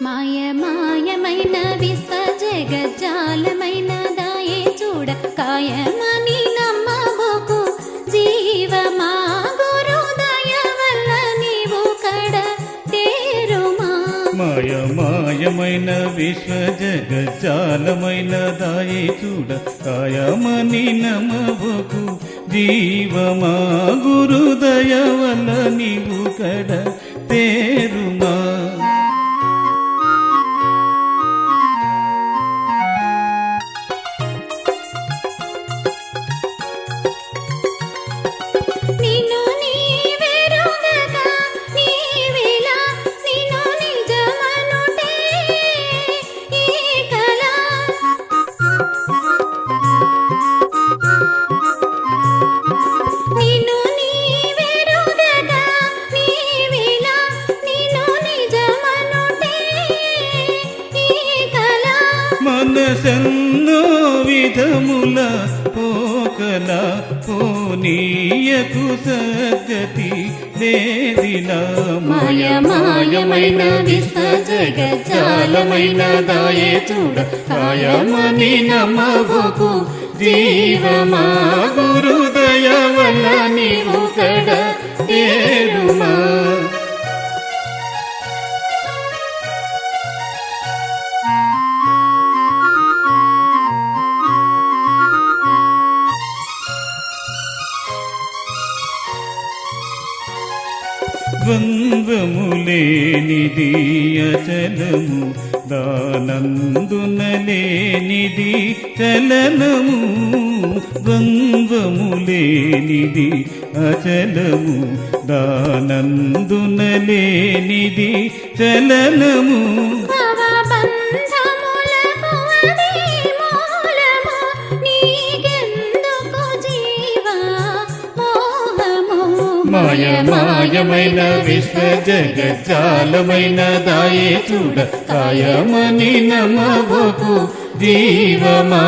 మాయమాయమైన విశ్వ జగజ్జాలమైన దాయే చూడ కాయమని నమ్మబోకు జీవమా గురు దయ వల్ల నీవు కడ తేరుమా. మాయమాయమైన విశ్వ జగజ్జాలమైన దాయే చూడ కాయమని నమ్మబోకు జీవమా గురు దయ వల్ల నీవు కడ తేరుమా. మనసెన్నో విధముల పోకల పోనీయకు సద్గతి లేదిలా. మాయమాయమైన విశ్వ జగజ్జాలమైన దాయే చూడ కాయమని నమ్మబోకు జీవమా గురు దయ వల్ల నీవు కడ తేరుమా. ద్వంద్వములేనిది అచలము దానందునలేనిది చలనము. ద్వంద్వములేనిది అచలము దానందునలేనిది చలనము. మాయమాయమైన విశ్వ జగజ్జాలమైన దాయే చూడ కాయమని నమ్మబోకు జీవమా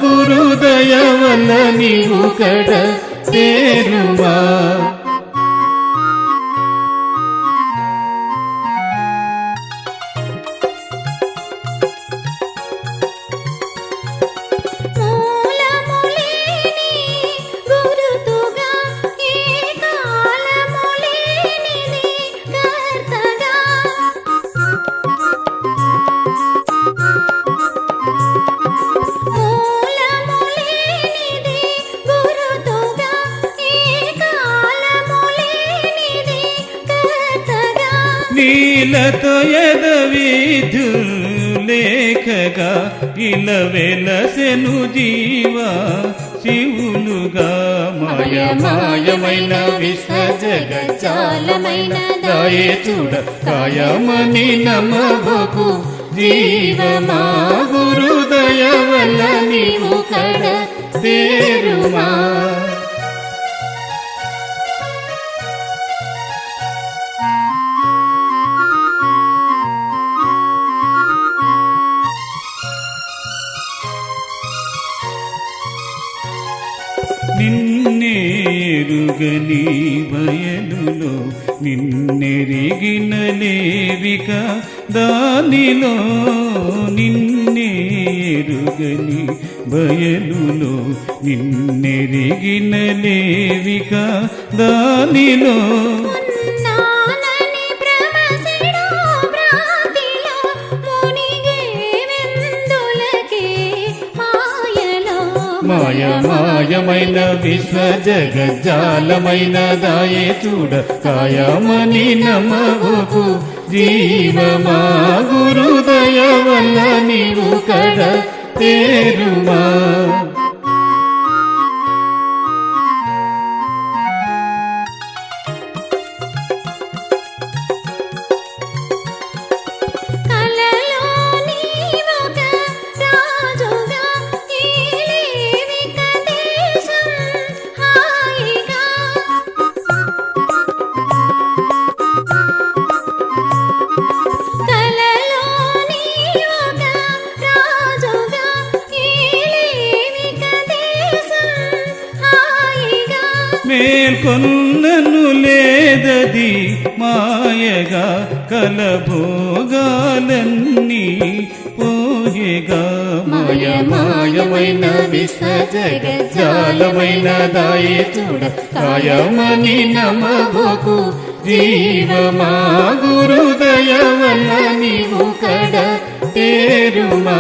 గురు దయ వల్ల నీవు కడ తేరుమా. నీలతో ఎదవిధు లేఖగా ఇలవెలసెను జీవా శివులుగా. మాయమాయమైన విశ్వ జగజ్జాలమైన దాయే చూడ కాయమని నమ్మబోకు జీవమా గురు దయ వల్ల నీవు కడ తేరుమా. నిన్నేరుగని బయలులో నిన్నెరిగిన లేవిక దానిలో. నిన్నేరుగని బయలులో నిన్నెరిగిన లేవిక దానిలో. మాయమాయమైన విశ్వ జగజ్జాలమైన దాయే చూడ కాయమని నమ్మబోకు జీవమా గురు దయ వల్ల నీవు కడ తేరుమా. మేల్కొన్నను లేదది మాయగా సకల భోగాలన్నీ పోయేగా మాయమాయమైన విశ్వ జగజ్జాలమైన దాయే చూడ కాయమని నమవకు జీవమా గురుదయ వల్ల నీవు కడ తేరుమా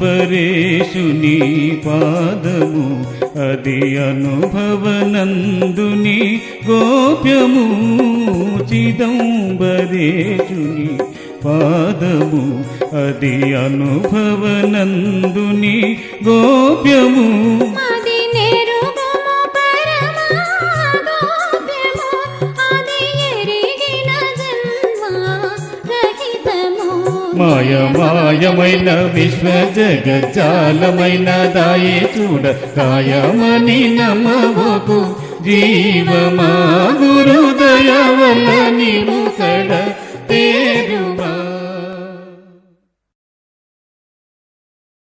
చిదంబరేశుని పాదము అది అనుభవనందుని గోప్యము చిదంబరేశుని పాదము అది అనుభవనందుని గోప్యము మాయమాయమైన విశ్వ జగజ్జాలమైన దాయే చూడ కాయమని నమవకు జీవమా గురుదయ వల్ల నీవు కడ